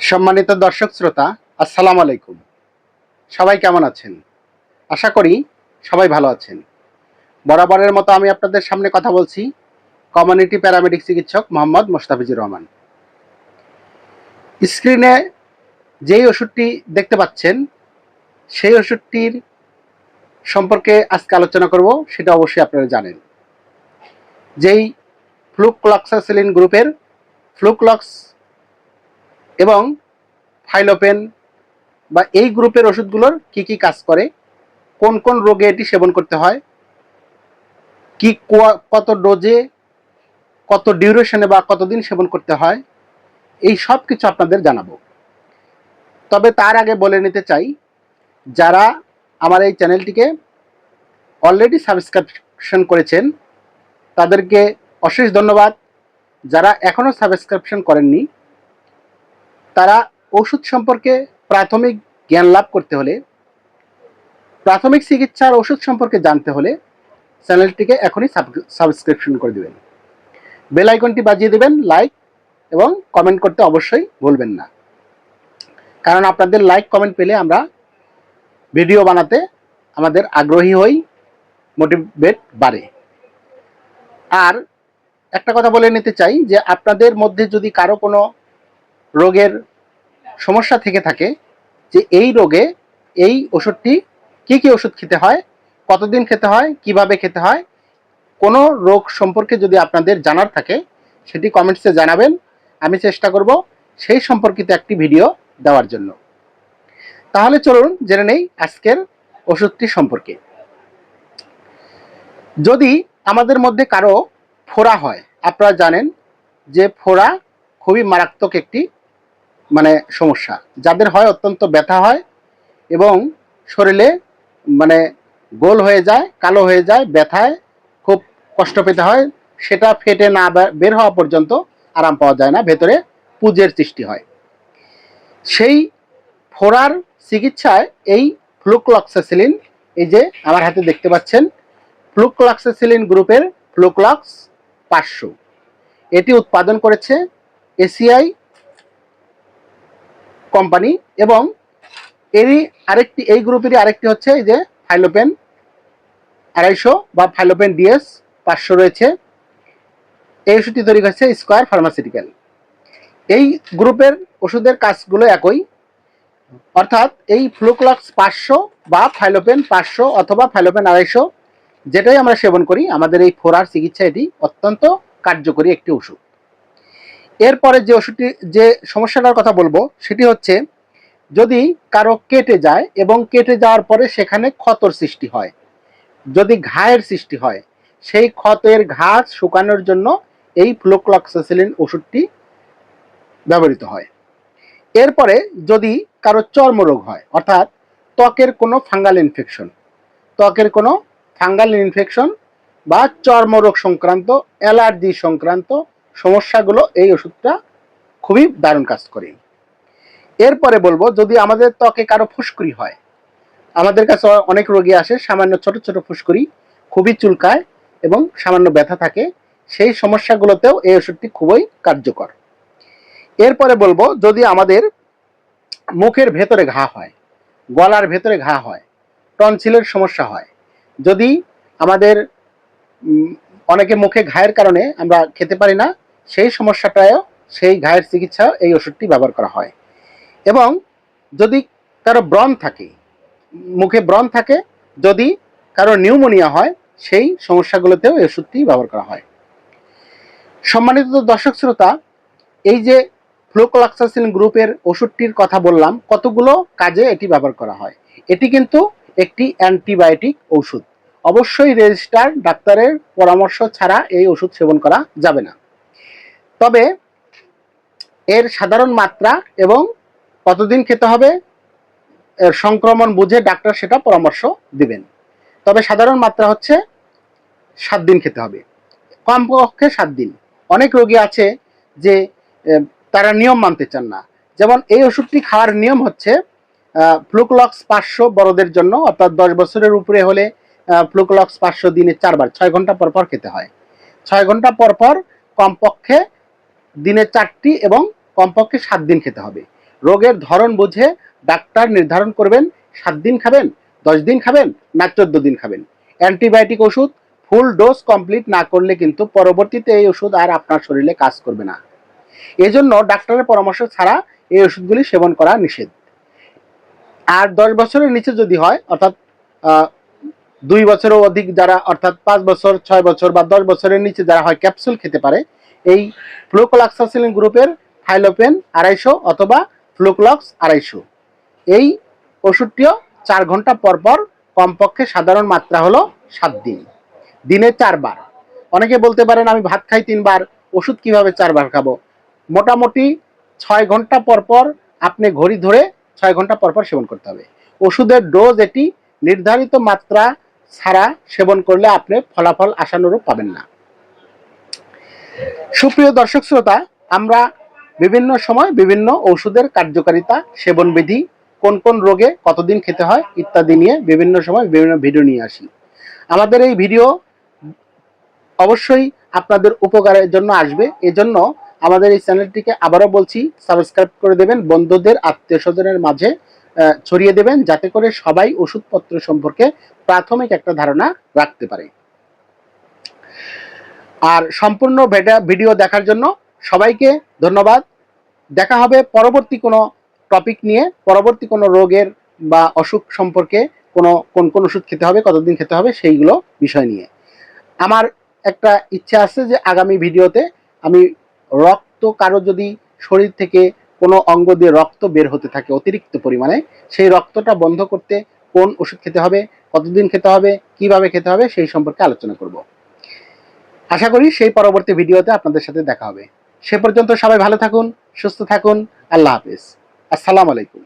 সম্মানিত দর্শক শ্রোতা, আসসালামু আলাইকুম। সবাই কেমন আছেন? আশা করি সবাই ভালো আছেন। বরাবরের মতো আমি আপনাদের সামনে কথা বলছি কমিউনিটি প্যারামেডিক চিকিৎসক মোহাম্মদ মোস্তাফিজুর রহমান। স্ক্রিনে যেই ওষুধটি দেখতে পাচ্ছেন সেই ওষুধটির সম্পর্কে আজকে আলোচনা করব, সেটা অবশ্যই আপনারা জানেন। যেই ফ্লুক্লক্সাসিলিন গ্রুপের ফ্লুক্লক্স এবং ফাইলোপেন বা এই গ্রুপের ওষুধগুলোর কি কি কাজ করে, কোন কোন রোগে এটি সেবন করতে হয়, কি কত ডোজে, কত ডিউরেশনে বা কতদিন সেবন করতে হয়, এই সব কিছু আপনাদের জানাবো। তবে তার আগে বলে নিতে চাই, যারা আমার এই চ্যানেলটিকে অলরেডি সাবস্ক্রিপশন করেছেন তাদেরকে অশেষ ধন্যবাদ। যারা এখনও সাবস্ক্রিপশন করেননি তারা ওষুধ সম্পর্কে প্রাথমিক জ্ঞান লাভ করতে হলে, প্রাথমিক চিকিৎসার ওষুধ সম্পর্কে জানতে হলে চ্যানেলটিকে এখনই সাবস্ক্রিপশন করে দেবেন, বেল আইকনটি বাজিয়ে দেবেন, লাইক এবং কমেন্ট করতে অবশ্যই ভুলবেন না। কারণ আপনাদের লাইক কমেন্ট পেলে আমরা ভিডিও বানাতে আমাদের আগ্রহী হই, মোটিভেট বাড়ে। আর একটা কথা বলে নিতে চাই যে আপনাদের মধ্যে যদি কারো কোনো রোগের সমস্যা থেকে থাকে, যে এই রোগে এই ওষুধটি কি কি ওষুধ খেতে হয়, কতদিন খেতে হয়, কিভাবে খেতে হয়, কোনো রোগ সম্পর্কে যদি আপনাদের জানার থাকে সেটি কমেন্টসে জানাবেন। আমি চেষ্টা করব সেই সম্পর্কিত একটি ভিডিও দেওয়ার জন্য। তাহলে চলুন জেনে নেই আজকের ওষুধটি সম্পর্কে। যদি আমাদের মধ্যে কারো ফোড়া হয়, আপনারা জানেন যে ফোড়া খুবই মারাত্মক একটি সমস্যা। যাদের হয় অত্যন্ত ব্যথা হয় এবং শরীরে গোল হয়ে যায়, কালো হয়ে যায়, ব্যথায় খুব কষ্ট পেতে হয়, সেটা ফেটে না বের হওয়া পর্যন্ত আরাম পাওয়া যায় না, ভেতরে পুঁজের সৃষ্টি হয়। সেই ফোড়ার চিকিৎসায় এই ফ্লুক্লক্সাসিলিন, এই যে আমার হাতে দেখতে পাচ্ছেন ফ্লুক্লক্সাসিলিন গ্রুপের ফ্লুক্লক্স 500, এটি উৎপাদন করেছে এসিআই কোম্পানি। এবং এই গ্রুপেরই আরেকটি হচ্ছে এই যে ফাইলোপেন 250 বা ফাইলোপেন ডিএস 500 রয়েছে। এই ওষুধটি তৈরি করেছে স্কয়ার ফার্মাসিউটিক্যাল। এই গ্রুপের ওষুধের কাজগুলো একই, অর্থাৎ এই ফ্লুক্লক্স 500 বা ফাইলোপেন 500 অথবা ফাইলোপেন 250 যেটাই আমরা সেবন করি, আমাদের এই ফোড়ার চিকিৎসা এটি অত্যন্ত কার্যকরী একটি ওষুধ। এরপরে যে ওষুধটি, যে সমস্যাটার কথা বলবো সেটি হচ্ছে যদি কারো কেটে যায় এবং কেটে যাওয়ার পরে সেখানে ক্ষতর সৃষ্টি হয়, যদি ঘায়ের সৃষ্টি হয়, সেই ক্ষতের ঘা শুকানোর জন্য এই ফ্লুক্লক্সাসিলিন ওষুধটি ব্যবহৃত হয়। এরপরে যদি কারো চর্মরোগ হয়, অর্থাৎ ত্বকের কোনো ফাঙ্গাল ইনফেকশন বা চর্মরোগ সংক্রান্ত, অ্যালার্জি সংক্রান্ত সমস্যাগুলো এই ওষুধটা খুবই দারুণ কাজ করে। এরপরে বলবো যদি আমাদের ত্বকে কারো ফুসকুড়ি হয়, আমাদের কাছে অনেক রোগী আসে সামান্য ছোট ছোট ফুসকুড়ি, খুবই চুলকায় এবং সামান্য ব্যথা থাকে, সেই সমস্যাগুলোতেও এই ওষুধটি খুবই কার্যকর। এরপরে বলবো যদি আমাদের মুখের ভেতরে ঘা হয়, গলার ভেতরে ঘা হয়, টনসিলের সমস্যা হয়, যদি আমাদের অনেকে মুখে ঘায়ের কারণে আমরা খেতে পারি না, সেই সমস্যাটাও, সেই ঘায়ের চিকিৎসা এই ওষুধটি ব্যবহার করা হয়। এবং যদি কারো ব্রণ থাকে, মুখে ব্রণ থাকে, যদি কারো নিউমোনিয়া হয়, সেই সমস্যাগুলোতেও এই ওষুধটি ব্যবহার করা হয়। সম্মানিত দর্শক শ্রোতা, এই যে ফ্লুক্লক্সাসিলিন গ্রুপের ওষুধটির কথা বললাম, কতগুলো কাজে এটি ব্যবহার করা হয়। এটি কিন্তু একটি অ্যান্টিবায়োটিক ওষুধ, অবশ্যই রেজিস্টার ডাক্তারের পরামর্শ ছাড়া এই ওষুধ সেবন করা যাবে না। তবে এর সাধারণ মাত্রা এবং কতদিন খেতে হবে, এর সংক্রমণ বুঝে ডাক্তার সেটা পরামর্শ দিবেন। তবে সাধারণ মাত্রা হচ্ছে 7 দিন খেতে হবে, কমপক্ষে 7 দিন। অনেক রোগী আছে যে তারা নিয়ম মানতে চান না, যেমন এই ওষুধটি খাওয়ার নিয়ম হচ্ছে ফ্লুক্লক্স 500 বড়দের জন্য, অর্থাৎ 10 বছরের উপরে হলে ফ্লুক্লক্স 500 দিনে 4 বার 6 ঘন্টা পর পর খেতে হয়। 6 ঘন্টা পর পর কমপক্ষে দিনে 4টি এবং কমপক্ষে 7 দিন খেতে হবে। রোগের ধরন বুঝে ডাক্তার নির্ধারণ করবেন 7 দিন খাবেন, 10 দিন খাবেন না 14 দিন খাবেন। অ্যান্টিবায়োটিক ওষুধ ফুল ডোজ কমপ্লিট না করলে কিন্তু পরবর্তীতে এই ওষুধ আর আপনার শরীরে কাজ করবে না। এজন্য ডাক্তারের পরামর্শ ছাড়া এই ওষুধগুলি সেবন করা নিষেধ। আর 10 বছরের নিচে যদি হয়, অর্থাৎ 2 বছরের অধিক যারা, অর্থাৎ 5 বছর, 6 বছর বা 10 বছরের নিচে যারা হয়, ক্যাপসুল খেতে পারে এই ফ্লুক্লোক্সাসিলিন গ্রুপের থাইলোপেন 250 অথবা ফ্লুক্লক্স 250। এই ওষুধটিও 4 ঘন্টা পর পর, কমপক্ষে সাধারণ মাত্রা হলো 7 দিন, দিনে 4 বার। অনেকে বলতে পারেন আমি ভাত খাই 3 বার, ওষুধ কিভাবে 4 বার খাবো? মোটামুটি 6 ঘন্টা পর পর আপনি ঘড়ি ধরে 6 ঘন্টা পর পর সেবন করতে হবে। ওষুধের ডোজ এটি, নির্ধারিত মাত্রা ছাড়া সেবন করলে আপনি ফলাফল আশানুরূপ পাবেন না। সুপ্রিয় দর্শক শ্রোতা, আমরা বিভিন্ন সময় বিভিন্ন ওষুধের কার্যকারিতা, সেবন বিধি, কোন কোন রোগে কতদিন খেতে হয় ইত্যাদি নিয়ে বিভিন্ন সময় বিভিন্ন ভিডিও নিয়ে আসি। আমাদের এই ভিডিও অবশ্যই আপনাদের উপকারের জন্য আসবে। এজন্য আমাদের এই চ্যানেলটিকে আবারও বলছি, সাবস্ক্রাইব করে দেবেন, বন্ধুদের আত্মীয় স্বজনের মাঝে ছড়িয়ে দেবেন, যাতে করে সবাই ওষুধপত্র সম্পর্কে প্রাথমিক একটা ধারণা রাখতে পারে। আর সম্পূর্ণ ভিডিও দেখার জন্য সবাইকে ধন্যবাদ। দেখা হবে পরবর্তী কোনো টপিক নিয়ে, পরবর্তী কোনো রোগের বা অসুখ সম্পর্কে, কোন কোন ওষুধ খেতে হবে, কতদিন খেতে হবে, সেইগুলো বিষয় নিয়ে। আমার একটা ইচ্ছা আছে যে আগামী ভিডিওতে আমি রক্ত, কারো যদি শরীর থেকে কোনো অঙ্গ দিয়ে রক্ত বের হতে থাকে অতিরিক্ত পরিমাণে, সেই রক্তটা বন্ধ করতে কোন ওষুধ খেতে হবে, কতদিন খেতে হবে, কিভাবে খেতে হবে, সেই সম্পর্কে আলোচনা করব। আশা করি সেই পরবর্তী ভিডিওতে আপনাদের সাথে দেখা হবে। সে পর্যন্ত সবাই ভালো থাকুন, সুস্থ থাকুন। আল্লাহ হাফেজ। আসসালামু আলাইকুম।